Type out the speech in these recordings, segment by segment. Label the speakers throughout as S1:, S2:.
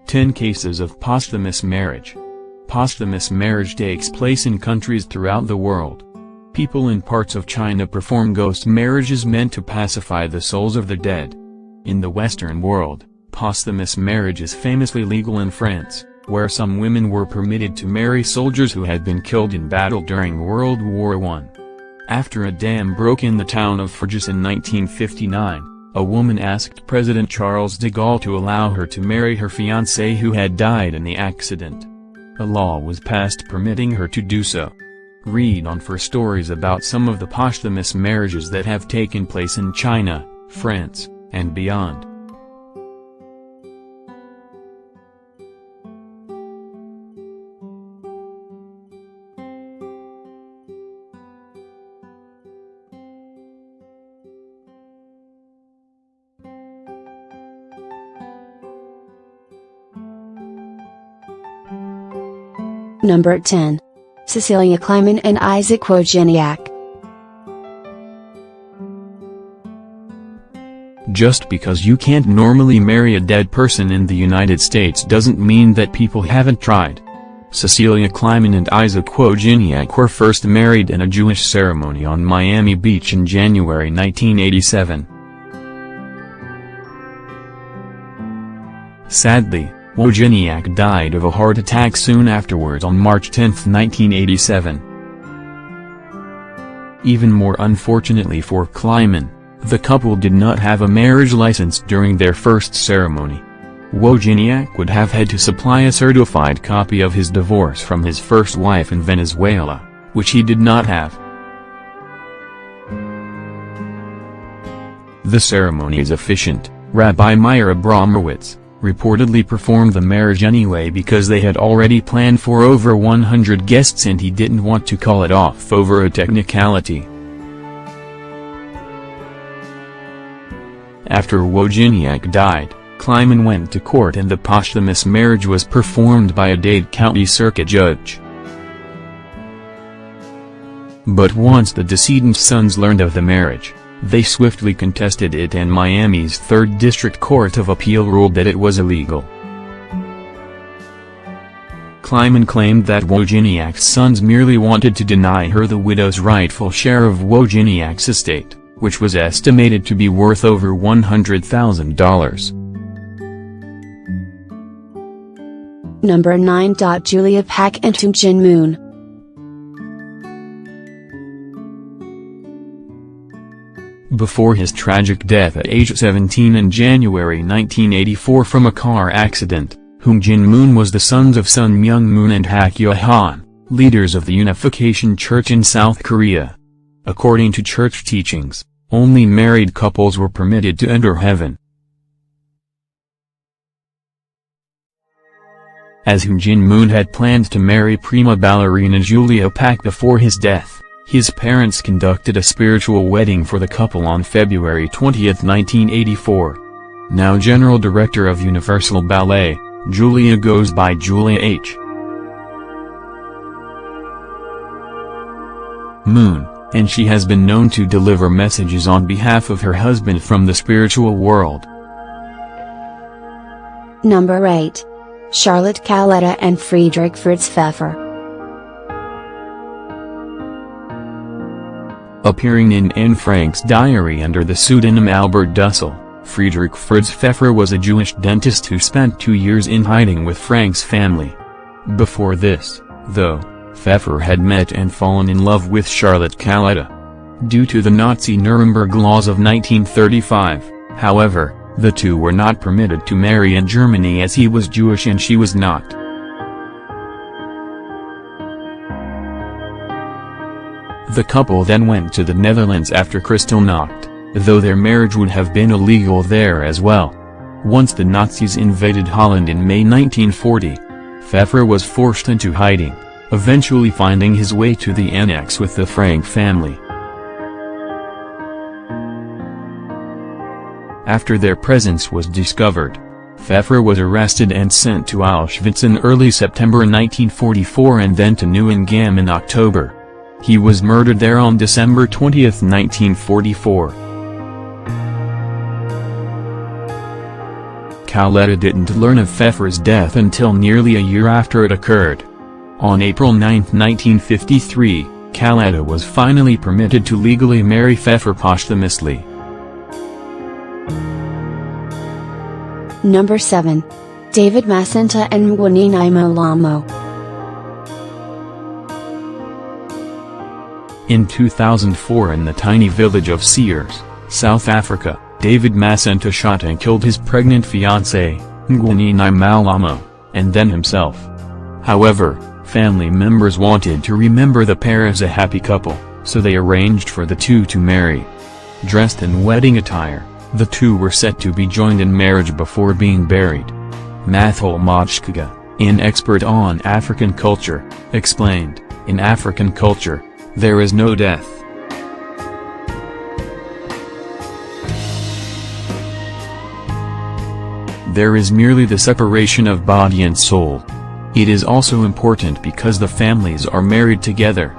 S1: 10 cases of posthumous marriage. Posthumous marriage takes place in countries throughout the world. People in parts of China perform ghost marriages meant to pacify the souls of the dead. In the Western world, posthumous marriage is famously legal in France, where some women were permitted to marry soldiers who had been killed in battle during World War I. After a dam broke in the town of Frejus in 1959, a woman asked President Charles de Gaulle to allow her to marry her fiance who had died in the accident. A law was passed permitting her to do so. Read on for stories about some of the posthumous marriages that have taken place in China, France, and beyond.
S2: Number 10. Cecilia Kleiman and Isaac Wojniak.
S1: Just because you can't normally marry a dead person in the United States doesn't mean that people haven't tried. Cecilia Kleiman and Isaac Wojniak were first married in a Jewish ceremony on Miami Beach in January 1987. Sadly, Wojniak died of a heart attack soon afterwards on March 10, 1987. Even more unfortunately for Kleiman, the couple did not have a marriage license during their first ceremony. Wojniak would have had to supply a certified copy of his divorce from his first wife in Venezuela, which he did not have. The ceremony's officiant, Rabbi Meir Abramowitz, reportedly performed the marriage anyway because they had already planned for over 100 guests and he didn't want to call it off over a technicality. After Wojniak died, Kleiman went to court and the posthumous marriage was performed by a Dade County Circuit judge. But once the decedent's sons learned of the marriage, they swiftly contested it and Miami's 3rd District Court of Appeal ruled that it was illegal. Kleiman claimed that Wojniak's sons merely wanted to deny her the widow's rightful share of Wojniak's estate, which was estimated to be worth over $100,000.
S2: Number 9. Julia Pak and Tung Jin Moon.
S1: Before his tragic death at age 17 in January 1984 from a car accident, Tung Jin Moon was the sons of Sun Myung Moon and Hak Yo-han, leaders of the Unification Church in South Korea. According to church teachings, only married couples were permitted to enter heaven. As Tung Jin Moon had planned to marry prima ballerina Julia Pak before his death, his parents conducted a spiritual wedding for the couple on February 20, 1984. Now General Director of Universal Ballet, Julia goes by Julia H. Moon, and she has been known to deliver messages on behalf of her husband from the spiritual world.
S2: Number 8. Charlotte Kalletta and Friedrich Fritz Pfeffer.
S1: Appearing in Anne Frank's diary under the pseudonym Albert Dussel, Friedrich Fritz Pfeffer was a Jewish dentist who spent 2 years in hiding with Frank's family. Before this, though, Pfeffer had met and fallen in love with Charlotte Kalletta. Due to the Nazi Nuremberg laws of 1935, however, the two were not permitted to marry in Germany as he was Jewish and she was not. The couple then went to the Netherlands after Kristallnacht, though their marriage would have been illegal there as well. Once the Nazis invaded Holland in May 1940, Pfeffer was forced into hiding, eventually finding his way to the annex with the Frank family. After their presence was discovered, Pfeffer was arrested and sent to Auschwitz in early September 1944 and then to Neuengamme in October. He was murdered there on December 20, 1944. Khaleda didn't learn of Pfeffer's death until nearly a year after it occurred. On April 9, 1953, Khaleda was finally permitted to legally marry Pfeffer posthumously.
S2: Number 7. David Masenta and Mngweni Malamo.
S1: In 2004, in the tiny village of Sears, South Africa, David Masenta shot and killed his pregnant fiancée, Mngweni Malamo, and then himself. However, family members wanted to remember the pair as a happy couple, so they arranged for the two to marry. Dressed in wedding attire, the two were set to be joined in marriage before being buried. Mathol Motshkaga, an expert on African culture, explained, "In African culture, there is no death. There is merely the separation of body and soul. It is also important because the families are married together."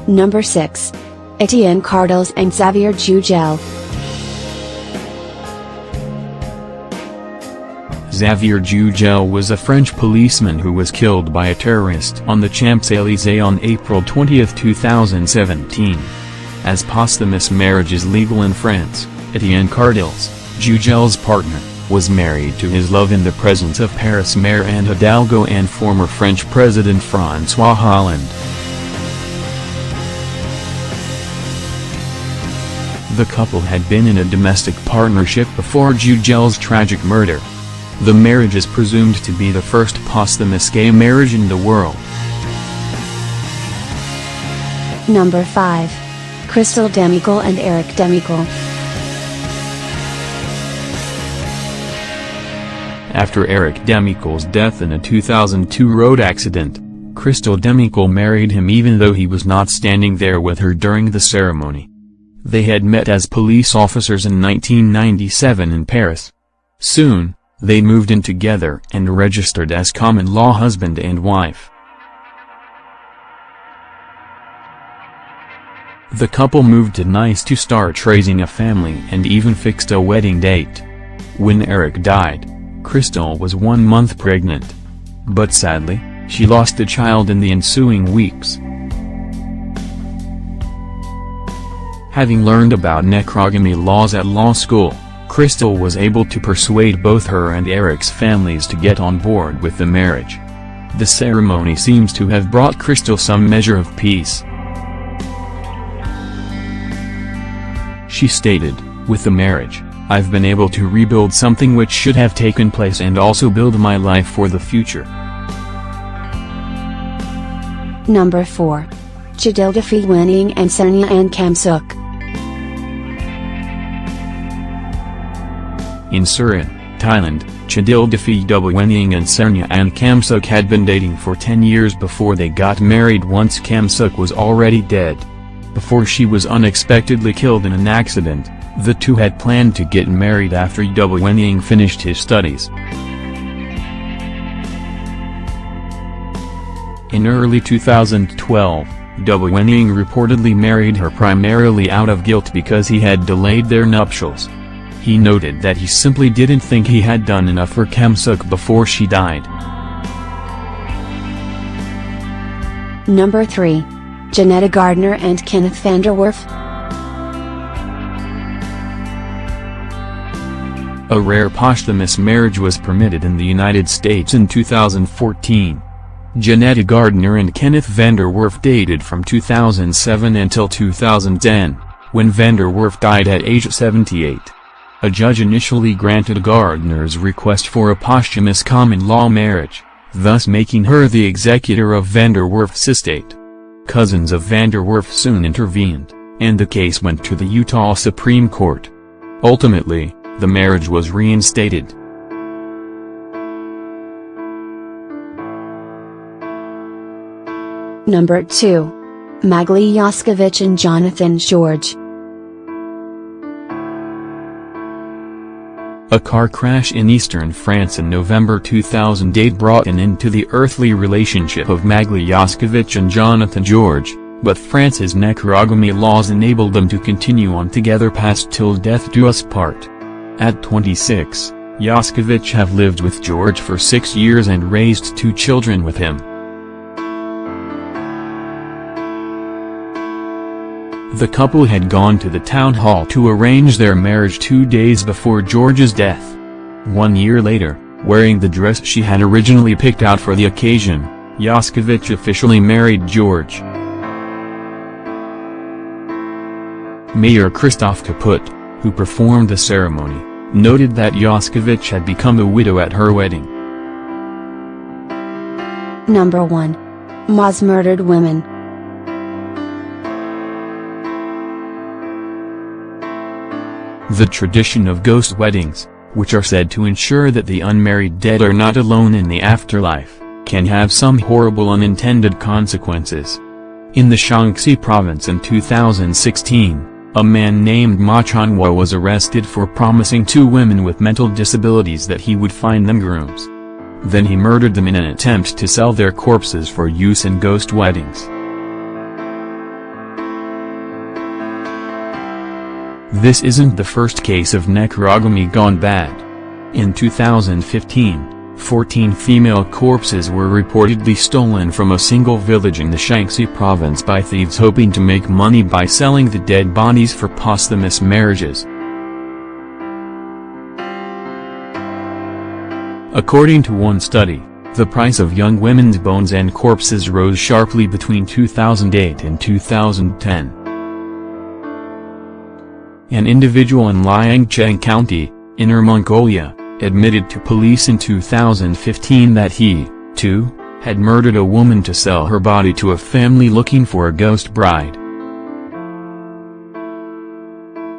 S2: Number 6. Etienne Cardels and Xavier Jugel.
S1: Xavier Jugel was a French policeman who was killed by a terrorist on the Champs-Élysées on April 20, 2017. As posthumous marriage is legal in France, Etienne Cardels, Jugel's partner, was married to his love in the presence of Paris Mayor Anne Hidalgo and former French President François Hollande. The couple had been in a domestic partnership before Jugel's tragic murder. The marriage is presumed to be the first posthumous gay marriage in the world.
S2: Number 5. Christelle Demichel and Eric Demichel.
S1: After Eric Demichel's death in a 2002 road accident, Christelle Demichel married him even though he was not standing there with her during the ceremony. They had met as police officers in 1997 in Paris. Soon, they moved in together and registered as common-law husband and wife. The couple moved to Nice to start raising a family and even fixed a wedding date. When Eric died, Christelle was 1 month pregnant. But sadly, she lost the child in the ensuing weeks. Having learned about necrogamy laws at law school, Christelle was able to persuade both her and Eric's families to get on board with the marriage. The ceremony seems to have brought Christelle some measure of peace. She stated, "With the marriage, I've been able to rebuild something which should have taken place and also build my life for the future."
S2: Number 4. Chadil Winning and Sonia Ann Kamsuk.
S1: In Surin, Thailand, Chadil Winning and Sonia Ann Kamsuk had been dating for 10 years before they got married once Kamsuk was already dead. Before she was unexpectedly killed in an accident, the two had planned to get married after Winning finished his studies. In early 2012, Winning reportedly married her primarily out of guilt because he had delayed their nuptials. He noted that he simply didn't think he had done enough for Kamsuk before she died.
S2: Number 3. Janetta Gardner and Kenneth Vander Werf.
S1: A rare posthumous marriage was permitted in the United States in 2014. Janetta Gardner and Kenneth Vander Werf dated from 2007 until 2010, when Vander Werf died at age 78. A judge initially granted Gardner's request for a posthumous common-law marriage, thus making her the executor of Vander Werf's estate. Cousins of Vander Werf soon intervened, and the case went to the Utah Supreme Court. Ultimately, the marriage was reinstated.
S2: Number 2. Magley Yoskovich and Jonathan George.
S1: A car crash in eastern France in November 2008 brought an end to the earthly relationship of Magley Yoskovich and Jonathan George, but France's necrogamy laws enabled them to continue on together past till death do us part. At 26, Yoskovich have lived with George for 6 years and raised 2 children with him. The couple had gone to the town hall to arrange their marriage 2 days before George's death. 1 year later, wearing the dress she had originally picked out for the occasion, Yoskovich officially married George. Mayor Christoph Kaput, who performed the ceremony, noted that Yoskovich had become a widow at her wedding.
S2: Number 1. Ma's murdered women.
S1: The tradition of ghost weddings, which are said to ensure that the unmarried dead are not alone in the afterlife, can have some horrible unintended consequences. In the Shaanxi province in 2016, a man named Ma Chanhua was arrested for promising 2 women with mental disabilities that he would find them grooms. Then he murdered them in an attempt to sell their corpses for use in ghost weddings. This isn't the first case of necrogamy gone bad. In 2015, 14 female corpses were reportedly stolen from a single village in the Shaanxi province by thieves hoping to make money by selling the dead bodies for posthumous marriages. According to one study, the price of young women's bones and corpses rose sharply between 2008 and 2010. An individual in Liangcheng County, Inner Mongolia, admitted to police in 2015 that he, too, had murdered a woman to sell her body to a family looking for a ghost bride.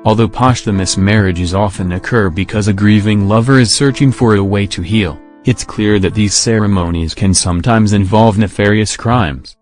S1: Although posthumous marriages often occur because a grieving lover is searching for a way to heal, it's clear that these ceremonies can sometimes involve nefarious crimes.